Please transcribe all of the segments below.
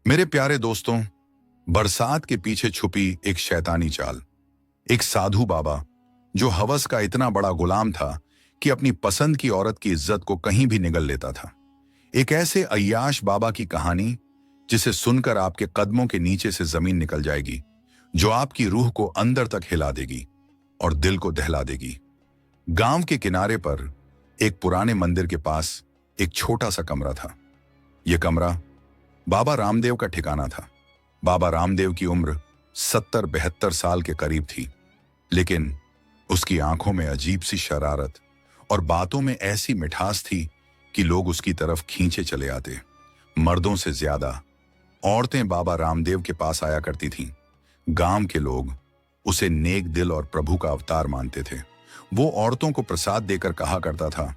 मेरे प्यारे दोस्तों, बरसात के पीछे छुपी एक शैतानी चाल। एक साधु बाबा जो हवस का इतना बड़ा गुलाम था कि अपनी पसंद की औरत की इज्जत को कहीं भी निगल लेता था। एक ऐसे अय्याश बाबा की कहानी जिसे सुनकर आपके कदमों के नीचे से जमीन निकल जाएगी, जो आपकी रूह को अंदर तक हिला देगी और दिल को दहला देगी। गांव के किनारे पर एक पुराने मंदिर के पास एक छोटा सा कमरा था। यह कमरा बाबा रामदेव का ठिकाना था। बाबा रामदेव की उम्र 70-72 साल के करीब थी, लेकिन उसकी आंखों में अजीब सी शरारत और बातों में ऐसी मिठास थी कि लोग उसकी तरफ खींचे चले आते। मर्दों से ज्यादा औरतें बाबा रामदेव के पास आया करती थीं। गांव के लोग उसे नेक दिल और प्रभु का अवतार मानते थे। वो औरतों को प्रसाद देकर कहा करता था,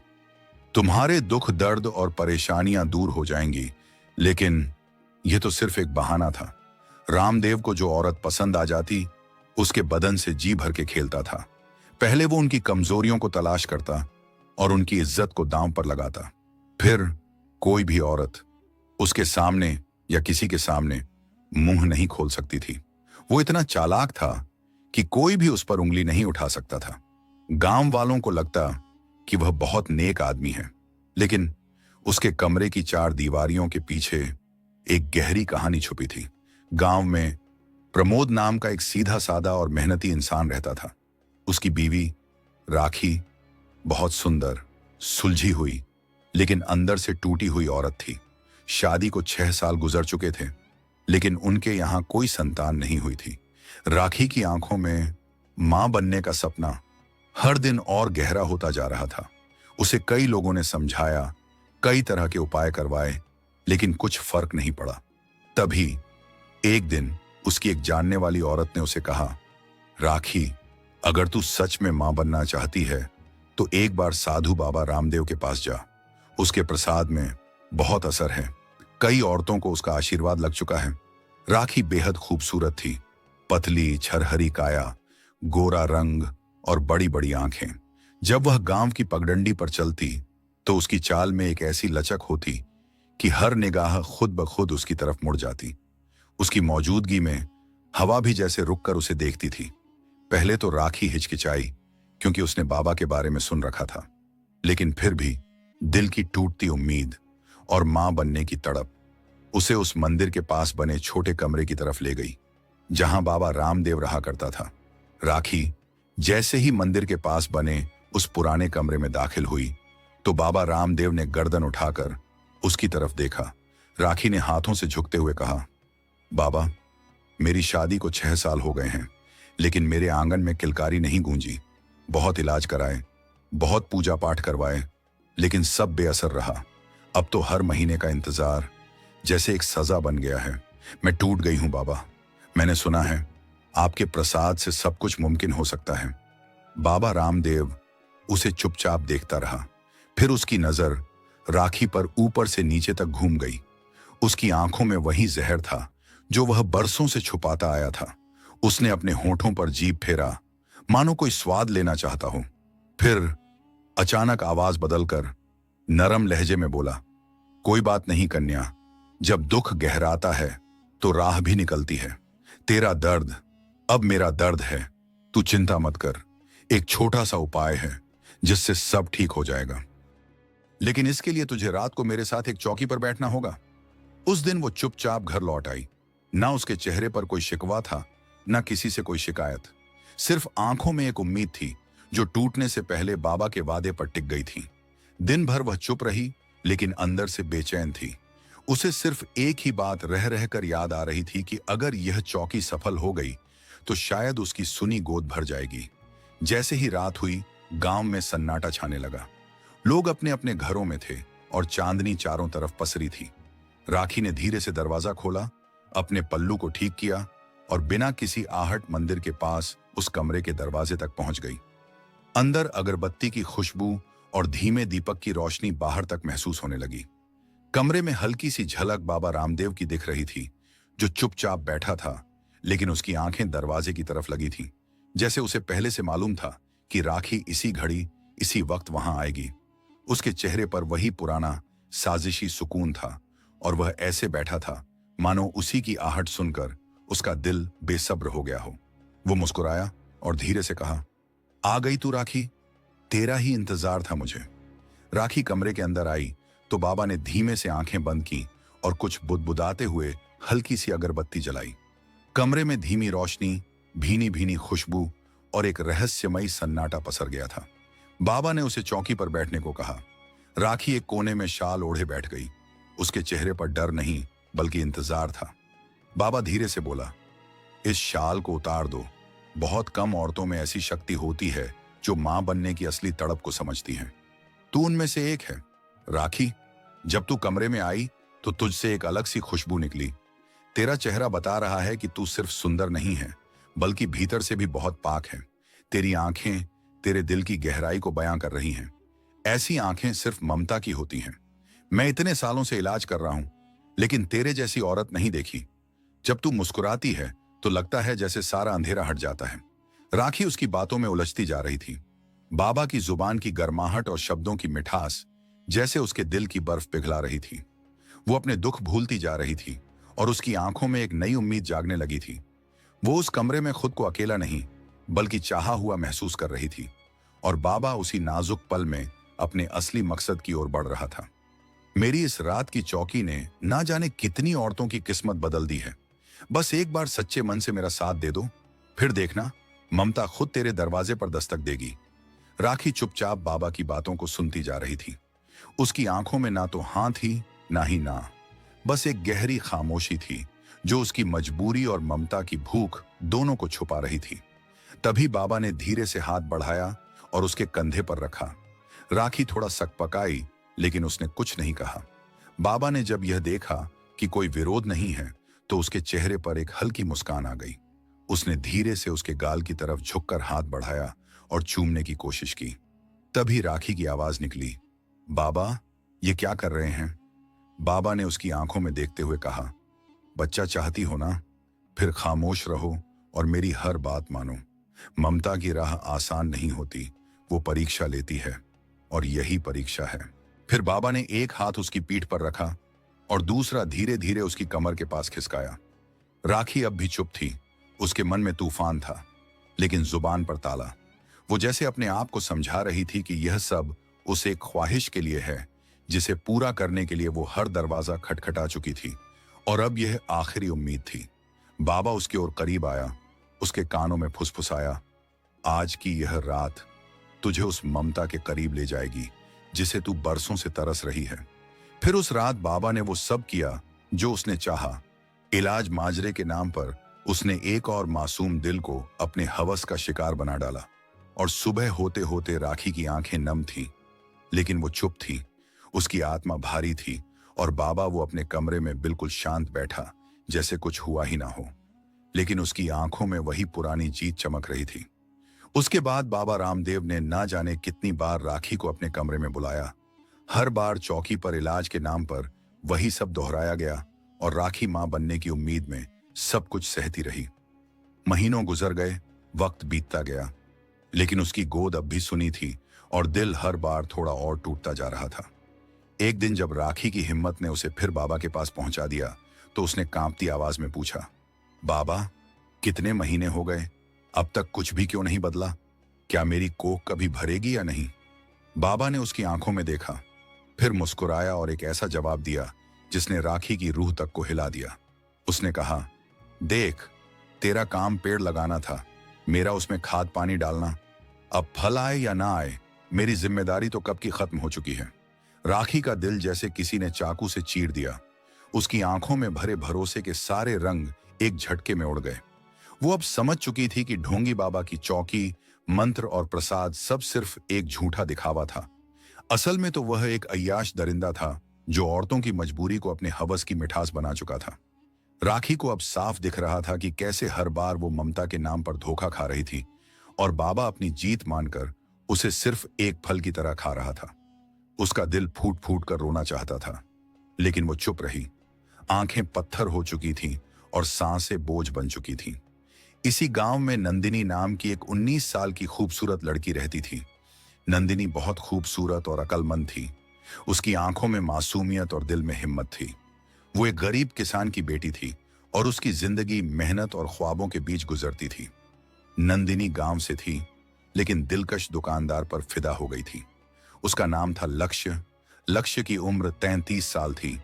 तुम्हारे दुख दर्द और परेशानियां दूर हो जाएंगी, लेकिन यह तो सिर्फ एक बहाना था। रामदेव को जो औरत पसंद आ जाती, उसके बदन से जी भर के खेलता था। पहले वो उनकी कमजोरियों को तलाश करता और उनकी इज्जत को दांव पर लगाता। फिर कोई भी औरत उसके सामने या किसी के सामने मुंह नहीं खोल सकती थी। वो इतना चालाक था कि कोई भी उस पर उंगली नहीं उठा सकता था। गांव वालों को लगता कि वह बहुत नेक आदमी है, लेकिन उसके कमरे की 4 दीवारियों के पीछे एक गहरी कहानी छुपी थी। गांव में प्रमोद नाम का एक सीधा साधा और मेहनती इंसान रहता था। उसकी बीवी राखी बहुत सुंदर, सुलझी हुई, लेकिन अंदर से टूटी हुई औरत थी। शादी को 6 साल गुजर चुके थे, लेकिन उनके यहां कोई संतान नहीं हुई थी। राखी की आंखों में मां बनने का सपना हर दिन और गहरा होता जा रहा था। उसे कई लोगों ने समझाया, कई तरह के उपाय करवाए, लेकिन कुछ फर्क नहीं पड़ा। तभी एक दिन उसकी एक जानने वाली औरत ने उसे कहा, राखी, अगर तू सच में मां बनना चाहती है तो एक बार साधु बाबा रामदेव के पास जा। उसके प्रसाद में बहुत असर है। कई औरतों को उसका आशीर्वाद लग चुका है। राखी बेहद खूबसूरत थी। पतली छरहरी काया, गोरा रंग और बड़ी बड़ी आंखें। जब वह गांव की पगडंडी पर चलती तो उसकी चाल में एक ऐसी लचक होती कि हर निगाह खुद ब खुद उसकी तरफ मुड़ जाती। उसकी मौजूदगी में हवा भी जैसे रुककर उसे देखती थी। पहले तो राखी हिचकिचाई, क्योंकि उसने बाबा के बारे में सुन रखा था, लेकिन फिर भी दिल की टूटती उम्मीद और मां बनने की तड़प उसे उस मंदिर के पास बने छोटे कमरे की तरफ ले गई, जहां बाबा रामदेव रहा करता था। राखी जैसे ही मंदिर के पास बने उस पुराने कमरे में दाखिल हुई तो बाबा रामदेव ने गर्दन उठाकर उसकी तरफ देखा। राखी ने हाथों से झुकते हुए कहा, बाबा, मेरी शादी को 6 साल हो गए हैं, लेकिन मेरे आंगन में किलकारी नहीं गूंजी। बहुत इलाज कराए, बहुत पूजा पाठ करवाए, लेकिन सब बेअसर रहा। अब तो हर महीने का इंतजार जैसे एक सजा बन गया है। मैं टूट गई हूं बाबा। मैंने सुना है आपके प्रसाद से सब कुछ मुमकिन हो सकता है। बाबा रामदेव उसे चुपचाप देखता रहा। फिर उसकी नजर राखी पर ऊपर से नीचे तक घूम गई। उसकी आंखों में वही जहर था जो वह बरसों से छुपाता आया था। उसने अपने होठों पर जीभ फेरा, मानो कोई स्वाद लेना चाहता हो। फिर अचानक आवाज बदलकर नरम लहजे में बोला, कोई बात नहीं कन्या, जब दुख गहराता है तो राह भी निकलती है। तेरा दर्द अब मेरा दर्द है। तू चिंता मत कर। एक छोटा सा उपाय है जिससे सब ठीक हो जाएगा, लेकिन इसके लिए तुझे रात को मेरे साथ एक चौकी पर बैठना होगा। उस दिन वो चुपचाप घर लौट आई। ना उसके चेहरे पर कोई शिकवा था, ना किसी से कोई शिकायत। सिर्फ आंखों में एक उम्मीद थी जो टूटने से पहले बाबा के वादे पर टिक गई थी। दिन भर वह चुप रही, लेकिन अंदर से बेचैन थी। उसे सिर्फ एक ही बात रह रहकर याद आ रही थी कि अगर यह चौकी सफल हो गई तो शायद उसकी सुनी गोद भर जाएगी। जैसे ही रात हुई, गांव में सन्नाटा छाने लगा। लोग अपने अपने घरों में थे और चांदनी चारों तरफ पसरी थी। राखी ने धीरे से दरवाजा खोला, अपने पल्लू को ठीक किया और बिना किसी आहट मंदिर के पास उस कमरे के दरवाजे तक पहुंच गई। अंदर अगरबत्ती की खुशबू और धीमे दीपक की रोशनी बाहर तक महसूस होने लगी। कमरे में हल्की सी झलक बाबा रामदेव की दिख रही थी, जो चुपचाप बैठा था, लेकिन उसकी आंखें दरवाजे की तरफ लगी थीं, जैसे उसे पहले से मालूम था कि राखी इसी घड़ी इसी वक्त वहां आएगी। उसके चेहरे पर वही पुराना साजिशी सुकून था और वह ऐसे बैठा था मानो उसी की आहट सुनकर उसका दिल बेसब्र हो गया हो। वो मुस्कुराया और धीरे से कहा, आ गई तू राखी, तेरा ही इंतजार था मुझे। राखी कमरे के अंदर आई तो बाबा ने धीमे से आंखें बंद की और कुछ बुदबुदाते हुए हल्की सी अगरबत्ती जलाई। कमरे में धीमी रोशनी, भीनी भीनी खुशबू और एक रहस्यमयी सन्नाटा पसर गया था। बाबा ने उसे चौकी पर बैठने को कहा। राखी एक कोने में शाल ओढ़े बैठ गई। उसके चेहरे पर डर नहीं बल्कि इंतजार था। बाबा धीरे से बोला, इस शाल को उतार दो। बहुत कम औरतों में ऐसी शक्ति होती है जो मां बनने की असली तड़प को समझती हैं। तू उनमें से एक है। राखी, जब तू कमरे में आई तो तुझसे एक अलग सी खुशबू निकली। तेरा चेहरा बता रहा है कि तू सिर्फ सुंदर नहीं है बल्कि भीतर से भी बहुत पाक है। तेरी आंखें तेरे दिल की गहराई को बयां कर रही हैं। ऐसी आंखें सिर्फ ममता की होती हैं। मैं इतने सालों से इलाज कर रहा हूं लेकिन तेरे जैसी औरत नहीं देखी। जब तू मुस्कुराती है तो लगता है जैसे सारा अंधेरा हट जाता है। राखी उसकी बातों में उलझती जा रही थी। बाबा की जुबान की गर्माहट और शब्दों की मिठास जैसे उसके दिल की बर्फ पिघला रही थी। वो अपने दुख भूलती जा रही थी और उसकी आंखों में एक नई उम्मीद जागने लगी थी। वो उस कमरे में खुद को अकेला नहीं बल्कि चाहा हुआ महसूस कर रही थी और बाबा उसी नाजुक पल में अपने असली मकसद की ओर बढ़ रहा था। मेरी इस रात की चौकी ने ना जाने कितनी औरतों की किस्मत बदल दी है। बस एक बार सच्चे मन से मेरा साथ दे दो, फिर देखना ममता खुद तेरे दरवाजे पर दस्तक देगी। राखी चुपचाप बाबा की बातों को सुनती जा रही थी। उसकी आंखों में ना तो हाँ थी ना ही ना, बस एक गहरी खामोशी थी जो उसकी मजबूरी और ममता की भूख दोनों को छुपा रही थी। तभी बाबा ने धीरे से हाथ बढ़ाया और उसके कंधे पर रखा। राखी थोड़ा सकपकाई लेकिन उसने कुछ नहीं कहा। बाबा ने जब यह देखा कि कोई विरोध नहीं है तो उसके चेहरे पर एक हल्की मुस्कान आ गई। उसने धीरे से उसके गाल की तरफ झुककर हाथ बढ़ाया और चूमने की कोशिश की। तभी राखी की आवाज निकली, बाबा, ये क्या कर रहे हैं? बाबा ने उसकी आंखों में देखते हुए कहा, बच्चा चाहती हो ना, फिर खामोश रहो और मेरी हर बात मानो। ममता की राह आसान नहीं होती, वो परीक्षा लेती है और यही परीक्षा है। फिर बाबा ने एक हाथ उसकी पीठ पर रखा और दूसरा धीरे धीरे उसकी कमर के पास खिसकाया। राखी अब भी चुप थी। उसके मन में तूफान था लेकिन जुबान पर ताला। वो जैसे अपने आप को समझा रही थी कि यह सब उस एक ख्वाहिश के लिए है जिसे पूरा करने के लिए वो हर दरवाजा खटखटा चुकी थी और अब यह आखिरी उम्मीद थी। बाबा उसकी ओर करीब आया, उसके कानों में फुसफुसाया, आज की यह रात तुझे उस ममता के करीब ले जाएगी जिसे तू बरसों से तरस रही है। फिर उस रात बाबा ने वो सब किया जो उसने चाहा। इलाज माजरे के नाम पर उसने एक और मासूम दिल को अपने हवस का शिकार बना डाला और सुबह होते होते राखी की आंखें नम थीं, लेकिन वो चुप थी। उसकी आत्मा भारी थी और बाबा वो अपने कमरे में बिल्कुल शांत बैठा जैसे कुछ हुआ ही ना हो, लेकिन उसकी आंखों में वही पुरानी जीत चमक रही थी। उसके बाद बाबा रामदेव ने ना जाने कितनी बार राखी को अपने कमरे में बुलाया। हर बार चौकी पर इलाज के नाम पर वही सब दोहराया गया और राखी मां बनने की उम्मीद में सब कुछ सहती रही। महीनों गुजर गए, वक्त बीतता गया, लेकिन उसकी गोद अब भी सुनी थी और दिल हर बार थोड़ा और टूटता जा रहा था। एक दिन जब राखी की हिम्मत ने उसे फिर बाबा के पास पहुंचा दिया तो उसने कांपती आवाज में पूछा, बाबा, कितने महीने हो गए, अब तक कुछ भी क्यों नहीं बदला? क्या मेरी कोख कभी भरेगी या नहीं? बाबा ने उसकी आंखों में देखा, फिर मुस्कुराया और एक ऐसा जवाब दिया जिसने राखी की रूह तक को हिला दिया। उसने कहा, देख, तेरा काम पेड़ लगाना था, मेरा उसमें खाद पानी डालना। अब फल आए या ना आए, मेरी जिम्मेदारी तो कब की खत्म हो चुकी है। राखी का दिल जैसे किसी ने चाकू से चीर दिया। उसकी आंखों में भरे भरोसे के सारे रंग एक झटके में उड़ गए। वो अब समझ चुकी थी कि ढोंगी बाबा की चौकी, मंत्र और प्रसाद सब सिर्फ एक झूठा दिखावा था। असल में तो वह एक अय्याश दरिंदा था जो औरतों की मजबूरी को अपने हवस की मिठास बना चुका था। राखी को अब साफ दिख रहा था कि कैसे हर बार वो ममता के नाम पर धोखा खा रही थी और बाबा अपनी जीत मानकर उसे सिर्फ एक फल की तरह खा रहा था। उसका दिल फूट फूट कर रोना चाहता था, लेकिन वो चुप रही। आंखें पत्थर हो चुकी थीं और सांसें बोझ बन चुकी थीं। इसी गांव में नंदिनी नाम की एक 19 साल की खूबसूरत लड़की रहती थी। नंदिनी बहुत खूबसूरत और अक्लमंद थी। उसकी आंखों में मासूमियत और दिल में हिम्मत थी। वो एक गरीब किसान की बेटी थी और उसकी जिंदगी मेहनत और ख्वाबों के बीच गुजरती थी। नंदिनी गांव से थी, लेकिन दिलकश दुकानदार पर फिदा हो गई थी। उसका नाम था लक्ष्य। लक्ष्य की उम्र 33 साल थी।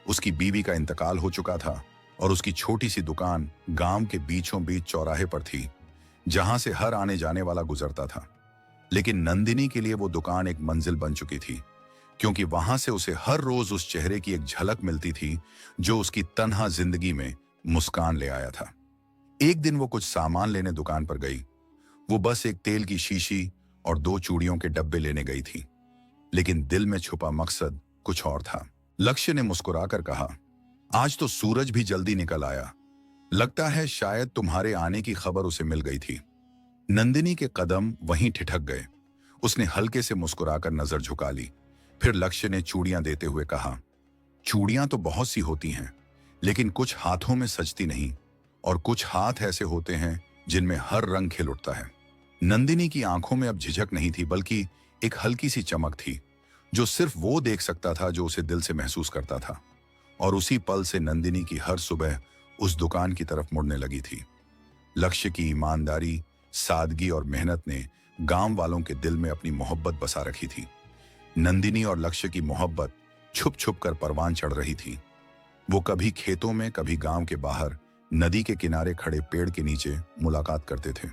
उसकी बीवी का इंतकाल हो चुका था और उसकी छोटी सी दुकान गांव के बीचों बीच चौराहे पर थी, जहां से हर आने जाने वाला गुजरता था। लेकिन नंदिनी के लिए वो दुकान एक मंजिल बन चुकी थी, क्योंकि वहां से उसे हर रोज उस चेहरे की एक झलक मिलती थी जो उसकी तन्हा जिंदगी में मुस्कान ले आया था। एक दिन वो कुछ सामान लेने दुकान पर गई। वो बस एक तेल की शीशी और 2 चूड़ियों के डब्बे लेने गई थी, लेकिन दिल में छुपा मकसद कुछ और था। लक्ष्य ने मुस्कुराकर कहा, आज तो सूरज भी जल्दी निकल आया। लगता है शायद तुम्हारे आने की खबर उसे मिल गई थी। नंदिनी के कदम वहीं ठिठक गए। उसने हल्के से मुस्कुराकर नजर झुका ली। फिर लक्ष्य ने चूड़ियां देते हुए कहा, चूड़ियां तो बहुत सी होती हैं, लेकिन कुछ हाथों में सजती नहीं, और कुछ हाथ ऐसे होते हैं जिनमें हर रंग खिल उठता है। नंदिनी की आंखों में अब झिझक नहीं थी, बल्कि एक हल्की सी चमक थी, जो सिर्फ वो देख सकता था जो उसे दिल से महसूस करता था। और उसी पल से नंदिनी की हर सुबह उस दुकान की तरफ मुड़ने लगी थी। लक्ष्य की ईमानदारी, सादगी और मेहनत ने गांव वालों के दिल में अपनी मोहब्बत बसा रखी थी। नंदिनी और लक्ष्य की मोहब्बत छुप छुप कर परवान चढ़ रही थी। वो कभी खेतों में, कभी गांव के बाहर नदी के किनारे खड़े पेड़ के नीचे मुलाकात करते थे।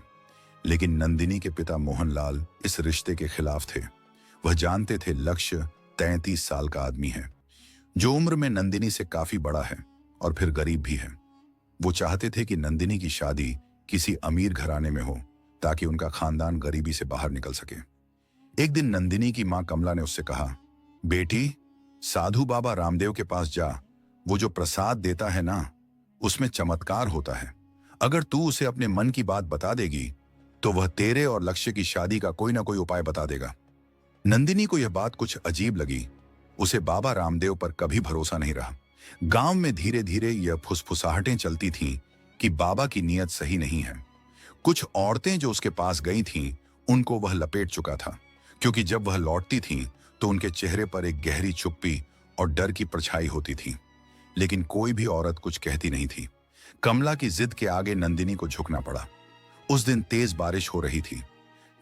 लेकिन नंदिनी के पिता मोहनलाल इस रिश्ते के खिलाफ थे। वह जानते थे लक्ष्य 33 साल का आदमी है, जो उम्र में नंदिनी से काफी बड़ा है और फिर गरीब भी है। वो चाहते थे कि नंदिनी की शादी किसी अमीर घराने में हो, ताकि उनका खानदान गरीबी से बाहर निकल सके। एक दिन नंदिनी की मां कमला ने उससे कहा, बेटी, साधु बाबा रामदेव के पास जा। वो जो प्रसाद देता है ना, उसमें चमत्कार होता है। अगर तू उसे अपने मन की बात बता देगी, तो वह तेरे और लक्ष्य की शादी का कोई ना कोई उपाय बता देगा। नंदिनी को यह बात कुछ अजीब लगी। उसे बाबा रामदेव पर कभी भरोसा नहीं रहा। गांव में धीरे धीरे यह फुसफुसाहटें चलती थीं कि बाबा की नीयत सही नहीं है। कुछ औरतें जो उसके पास गई थीं, उनको वह लपेट चुका था, क्योंकि जब वह लौटती थीं तो उनके चेहरे पर एक गहरी चुप्पी और डर की परछाई होती थी। लेकिन कोई भी औरत कुछ कहती नहीं थी। कमला की जिद के आगे नंदिनी को झुकना पड़ा। उस दिन तेज बारिश हो रही थी।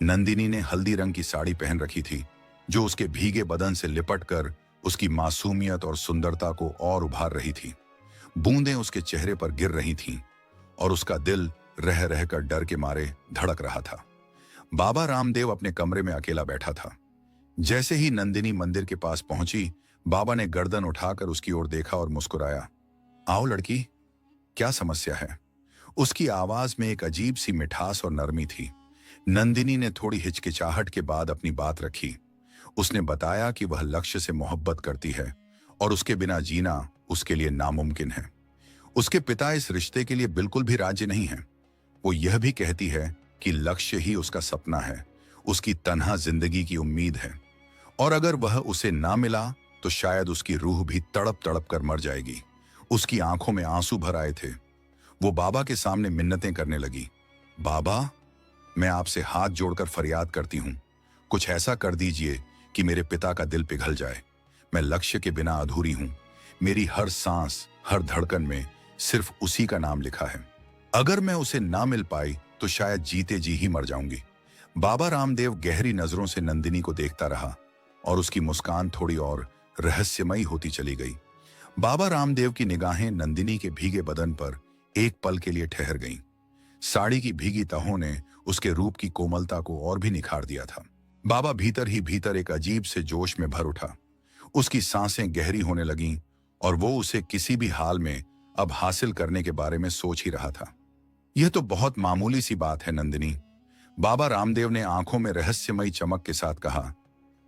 नंदिनी ने हल्दी रंग की साड़ी पहन रखी थी, जो उसके भीगे बदन से लिपटकर उसकी मासूमियत और सुंदरता को और उभार रही थी। बूंदें उसके चेहरे पर गिर रही थीं और उसका दिल रह रहकर डर के मारे धड़क रहा था। बाबा रामदेव अपने कमरे में अकेला बैठा था। जैसे ही नंदिनी मंदिर के पास पहुंची, बाबा ने गर्दन उठाकर उसकी ओर देखा और मुस्कुराया। आओ लड़की, क्या समस्या है? उसकी आवाज में एक अजीब सी मिठास और नरमी थी। नंदिनी ने थोड़ी हिचकिचाहट के बाद अपनी बात रखी। उसने बताया कि वह लक्ष्य से मोहब्बत करती है और उसके बिना जीना उसके लिए नामुमकिन है। उसके पिता इस रिश्ते के लिए बिल्कुल भी राजी नहीं है। वो यह भी कहती है कि लक्ष्य ही उसका सपना है, उसकी तन्हा जिंदगी की उम्मीद है, और अगर वह उसे ना मिला तो शायद उसकी रूह भी तड़प तड़प कर मर जाएगी। उसकी आंखों में आंसू भर आए थे। वो बाबा के सामने मिन्नतें करने लगी। बाबा, मैं आपसे हाथ जोड़कर फरियाद करती हूं, कुछ ऐसा कर दीजिए कि मेरे पिता का दिल पिघल जाए। मैं लक्ष्य के बिना अधूरी हूं। मेरी हर सांस, हर धड़कन में सिर्फ उसी का नाम लिखा है। अगर मैं उसे ना मिल पाई तो शायद जीते जी ही मर जाऊंगी। बाबा रामदेव गहरी नजरों से नंदिनी को देखता रहा और उसकी मुस्कान थोड़ी और रहस्यमयी होती चली गई। बाबा रामदेव की निगाहें नंदिनी के भीगे बदन पर एक पल के लिए ठहर गईं। साड़ी की भीगी तहों ने उसके रूप की कोमलता को और भी निखार दिया था। बाबा भीतर ही भीतर एक अजीब से जोश में भर उठा। उसकी सांसें गहरी होने लगीं और वो उसे किसी भी हाल में अब हासिल करने के बारे में सोच ही रहा था। यह तो बहुत मामूली सी बात है नंदिनी, बाबा रामदेव ने आंखों में रहस्यमयी चमक के साथ कहा।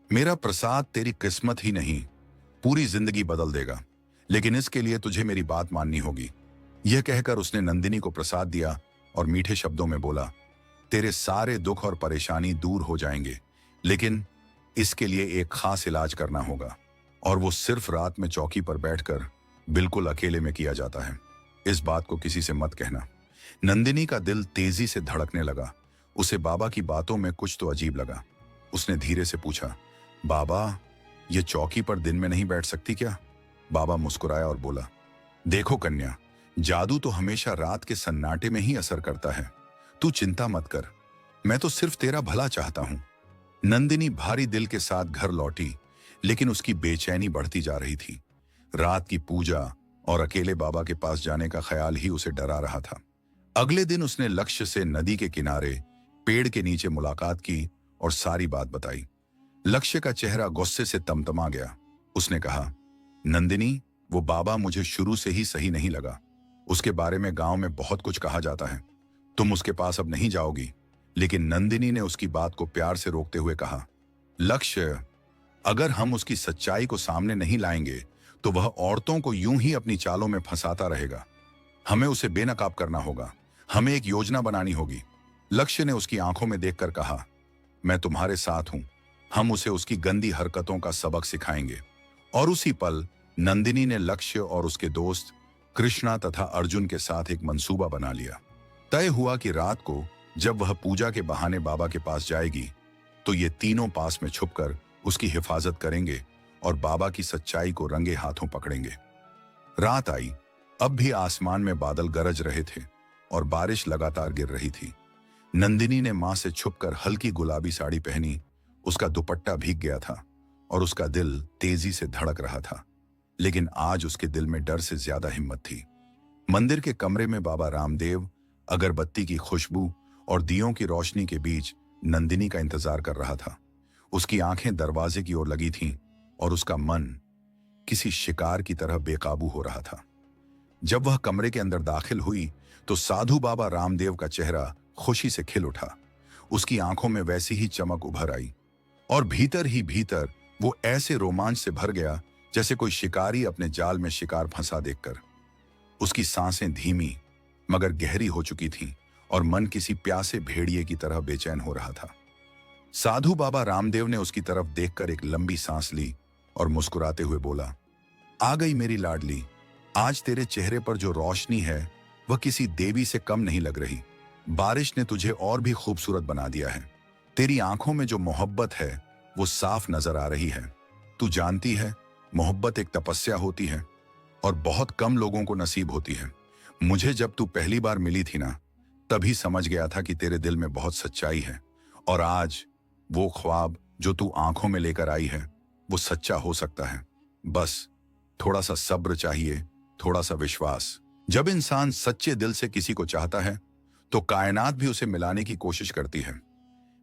मेरा प्रसाद तेरी किस्मत ही नहीं, पूरी जिंदगी बदल देगा, लेकिन इसके लिए तुझे मेरी बात माननी होगी। यह कहकर उसने नंदिनी को प्रसाद दिया और मीठे शब्दों में बोला, तेरे सारे दुख और परेशानी दूर हो जाएंगे, लेकिन इसके लिए एक खास इलाज करना होगा, और वो सिर्फ रात में चौकी पर बैठकर बिल्कुल अकेले में किया जाता है। इस बात को किसी से मत कहना। नंदिनी का दिल तेजी से धड़कने लगा। उसे बाबा की बातों में कुछ तो अजीब लगा। उसने धीरे से पूछा, बाबा, ये चौकी पर दिन में नहीं बैठ सकती क्या? बाबा मुस्कुराया और बोला, देखो कन्या, जादू तो हमेशा रात के सन्नाटे में ही असर करता है। तू चिंता मत कर, मैं तो सिर्फ तेरा भला चाहता हूं। नंदिनी भारी दिल के साथ घर लौटी, लेकिन उसकी बेचैनी बढ़ती जा रही थी। रात की पूजा और अकेले बाबा के पास जाने का ख्याल ही उसे डरा रहा था। अगले दिन उसने लक्ष्य से नदी के किनारे पेड़ के नीचे मुलाकात की और सारी बात बताई। लक्ष्य का चेहरा गुस्से से तमतमा गया। उसने कहा, नंदिनी, वो बाबा मुझे शुरू से ही सही नहीं लगा। उसके बारे में गांव में बहुत कुछ कहा जाता है। तुम उसके पास अब नहीं जाओगी। लेकिन नंदिनी ने उसकी बात को प्यार से रोकते हुए कहा, लक्ष्य, अगर हम उसकी सच्चाई को सामने नहीं लाएंगे तो वह औरतों को यूं ही अपनी चालों में फंसाता रहेगा। हमें उसे बेनकाब करना होगा। हमें एक योजना बनानी होगी। लक्ष्य ने उसकी आंखों में देखकर कहा, मैं तुम्हारे साथ हूं। हम उसे उसकी गंदी हरकतों का सबक सिखाएंगे। और उसी पल नंदिनी ने लक्ष्य और उसके दोस्त कृष्णा तथा अर्जुन के साथ एक मंसूबा बना लिया। तय हुआ कि रात को जब वह पूजा के बहाने बाबा के पास जाएगी तो ये तीनों पास में छुपकर उसकी हिफाजत करेंगे और बाबा की सच्चाई को रंगे हाथों पकड़ेंगे। रात आई। अब भी आसमान में बादल गरज रहे थे और बारिश लगातार गिर रही थी। नंदिनी ने मां से छुपकर हल्की गुलाबी साड़ी पहनी। उसका दुपट्टा भीग गया था और उसका दिल तेजी से धड़क रहा था। लेकिन आज उसके दिल में डर से ज्यादा हिम्मत थी। मंदिर के कमरे में बाबा रामदेव अगरबत्ती की खुशबू और दियों की रोशनी के बीच नंदिनी का इंतजार कर रहा था। उसकी आंखें दरवाजे की ओर लगी थीं और उसका मन किसी शिकार की तरह बेकाबू हो रहा था। जब वह कमरे के अंदर दाखिल हुई तो साधु बाबा रामदेव का चेहरा खुशी से खिल उठा। उसकी आंखों में वैसी ही चमक उभर आई और भीतर ही भीतर वो ऐसे रोमांच से भर गया जैसे कोई शिकारी अपने जाल में शिकार फंसा देखकर। उसकी सांसें धीमी मगर गहरी हो चुकी थीं और मन किसी प्यासे भेड़िए की तरह बेचैन हो रहा था। साधु बाबा रामदेव ने उसकी तरफ देखकर एक लंबी सांस ली और मुस्कुराते हुए बोला, आ गई मेरी लाडली। आज तेरे चेहरे पर जो रोशनी है वह किसी देवी से कम नहीं लग रही। बारिश ने तुझे और भी खूबसूरत बना दिया है। तेरी आंखों में जो मोहब्बत है वो साफ नजर आ रही है। तू जानती है, मोहब्बत एक तपस्या होती है और बहुत कम लोगों को नसीब होती है। मुझे जब तू पहली बार मिली थी ना, तभी समझ गया था कि तेरे दिल में बहुत सच्चाई है। और आज वो ख्वाब जो तू आंखों में लेकर आई है वो सच्चा हो सकता है। बस थोड़ा सा सब्र चाहिए, थोड़ा सा विश्वास। जब इंसान सच्चे दिल से किसी को चाहता है तो कायनात भी उसे मिलाने की कोशिश करती है।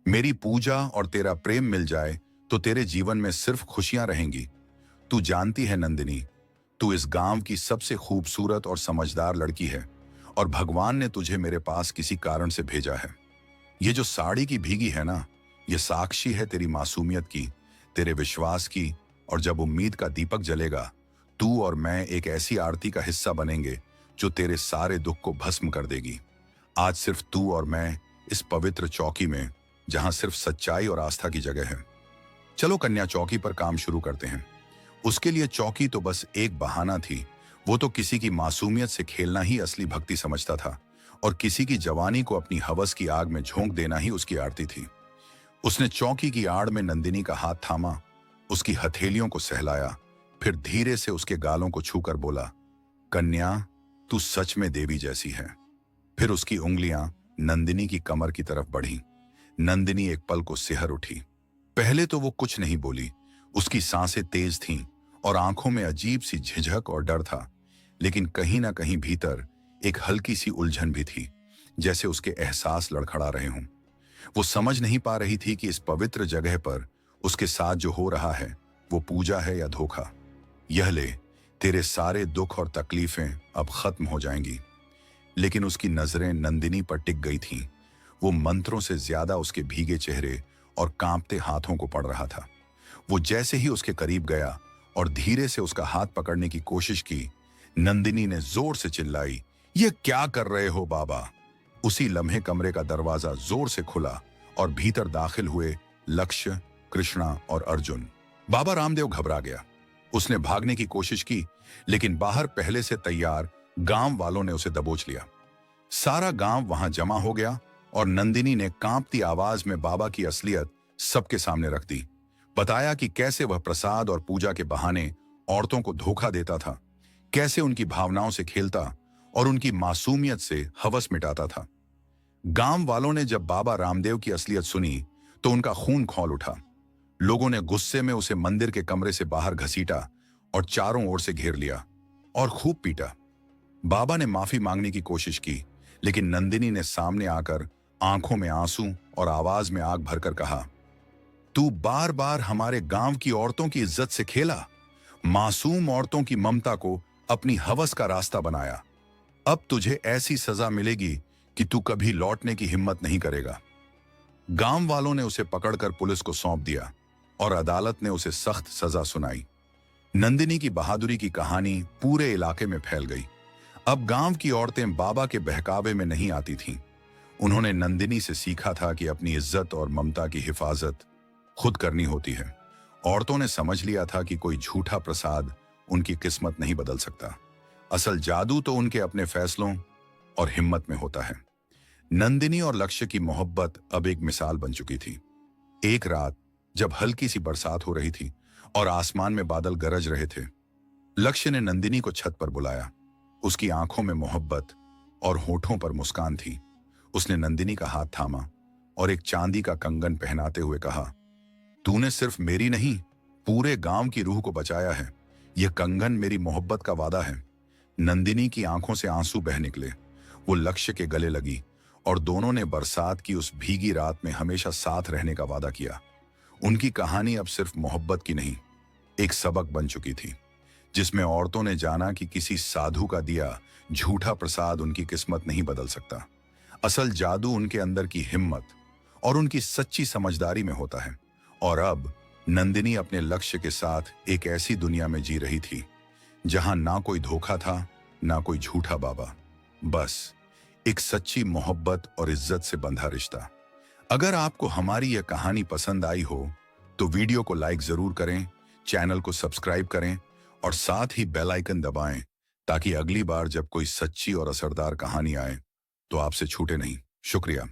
मेरी पूजा और तेरा प्रेम मिल जाए तो तेरे जीवन में सिर्फ खुशियां रहेंगी। तू जानती है नंदिनी, तू इस गांव की सबसे खूबसूरत और समझदार लड़की है और भगवान ने तुझे मेरे पास किसी कारण से भेजा है। ये जो साड़ी की भीगी है ना, ये साक्षी है तेरी मासूमियत की, तेरे विश्वास की। और जब उम्मीद का दीपक जलेगा, तू और मैं एक ऐसी आरती का हिस्सा बनेंगे जो तेरे सारे दुख को भस्म कर देगी। आज सिर्फ तू और मैं इस पवित्र चौकी में, जहां सिर्फ सच्चाई और आस्था की जगह है। चलो कन्या, चौकी पर काम शुरू करते हैं। उसके लिए चौकी तो बस एक बहाना थी। वो तो किसी की मासूमियत से खेलना ही असली भक्ति समझता था और किसी की जवानी को अपनी हवस की आग में झोंक देना ही उसकी आरती थी। उसने चौकी की आड़ में नंदिनी का हाथ थामा, उसकी हथेलियों को सहलाया, फिर धीरे से उसके गालों को छूकर बोला, कन्या, तू सच में देवी जैसी है। फिर उसकी उंगलियां नंदिनी की कमर की तरफ बढ़ी। नंदिनी एक पल को सिहर उठी। पहले तो वो कुछ नहीं बोली। उसकी सांसें तेज थीं और आंखों में अजीब सी झिझक और डर था। लेकिन कहीं ना कहीं भीतर एक हल्की सी उलझन भी थी, जैसे उसके एहसास लड़खड़ा रहे हों। वो समझ नहीं पा रही थी कि इस पवित्र जगह पर उसके साथ जो हो रहा है वो पूजा है या धोखा। यह ले, तेरे सारे दुख और तकलीफें अब खत्म हो जाएंगी। लेकिन उसकी नजरें नंदिनी पर टिक गई थीं। वो मंत्रों से ज्यादा उसके भीगे चेहरे और कांपते हाथों को पढ़ रहा था। वो जैसे ही उसके करीब गया और धीरे से उसका हाथ पकड़ने की कोशिश की, नंदिनी ने जोर से चिल्लाई, ये क्या कर रहे हो बाबा? उसी लम्हे कमरे का दरवाजा जोर से खुला और भीतर दाखिल हुए लक्ष्य, कृष्णा और अर्जुन। बाबा रामदेव घबरा गया। उसने भागने की कोशिश की, लेकिन बाहर पहले से तैयार गांव वालों ने उसे दबोच लिया। सारा गांव वहां जमा हो गया और नंदिनी ने कांपती आवाज में बाबा की असलियत सबके सामने रख दी। बताया कि कैसे वह प्रसाद और पूजा के बहाने औरतों को धोखा देता था, कैसे उनकी भावनाओं से खेलता और उनकी मासूमियत से हवस मिटाता था। गांव वालों ने जब बाबा रामदेव की असलियत सुनी तो उनका खून खौल उठा। लोगों ने गुस्से में उसे मंदिर के कमरे से बाहर घसीटा और चारों ओर से घेर लिया और खूब पीटा। बाबा ने माफी मांगने की कोशिश की, लेकिन नंदिनी ने सामने आकर आंखों में आंसू और आवाज में आग भरकर कहा, तू बार बार हमारे गांव की औरतों की इज्जत से खेला, मासूम औरतों की ममता को अपनी हवस का रास्ता बनाया। अब तुझे ऐसी सजा मिलेगी कि तू कभी लौटने की हिम्मत नहीं करेगा। गांव वालों ने उसे पकड़कर पुलिस को सौंप दिया और अदालत ने उसे सख्त सजा सुनाई। नंदिनी की बहादुरी की कहानी पूरे इलाके में फैल गई। अब गांव की औरतें बाबा के बहकावे में नहीं आती थीं। उन्होंने नंदिनी से सीखा था कि अपनी इज्जत और ममता की हिफाजत खुद करनी होती है। औरतों ने समझ लिया था कि कोई झूठा प्रसाद उनकी किस्मत नहीं बदल सकता। असल जादू तो उनके अपने फैसलों और हिम्मत में होता है। नंदिनी और लक्ष्य की मोहब्बत अब एक मिसाल बन चुकी थी। एक रात जब हल्की सी बरसात हो रही थी और आसमान में बादल गरज रहे थे, लक्ष्य ने नंदिनी को छत पर बुलाया। उसकी आंखों में मोहब्बत और होठों पर मुस्कान थी। उसने नंदिनी का हाथ थामा और एक चांदी का कंगन पहनाते हुए कहा, तूने सिर्फ मेरी नहीं, पूरे गांव की रूह को बचाया है। यह कंगन मेरी मोहब्बत का वादा है। नंदिनी की आंखों से आंसू बह निकले। वो लक्ष्य के गले लगी और दोनों ने बरसात की उस भीगी रात में हमेशा साथ रहने का वादा किया। उनकी कहानी अब सिर्फ मोहब्बत की नहीं, एक सबक बन चुकी थी, जिसमें औरतों ने जाना कि किसी साधु का दिया झूठा प्रसाद उनकी किस्मत नहीं बदल सकता। असल जादू उनके अंदर की हिम्मत और उनकी सच्ची समझदारी में होता है। और अब नंदिनी अपने लक्ष्य के साथ एक ऐसी दुनिया में जी रही थी जहां ना कोई धोखा था, ना कोई झूठा बाबा, बस एक सच्ची मोहब्बत और इज्जत से बंधा रिश्ता। अगर आपको हमारी यह कहानी पसंद आई हो तो वीडियो को लाइक जरूर करें, चैनल को सब्सक्राइब करें और साथ ही बेल आइकन दबाएं, ताकि अगली बार जब कोई सच्ची और असरदार कहानी आए तो आपसे छूटे नहीं। शुक्रिया।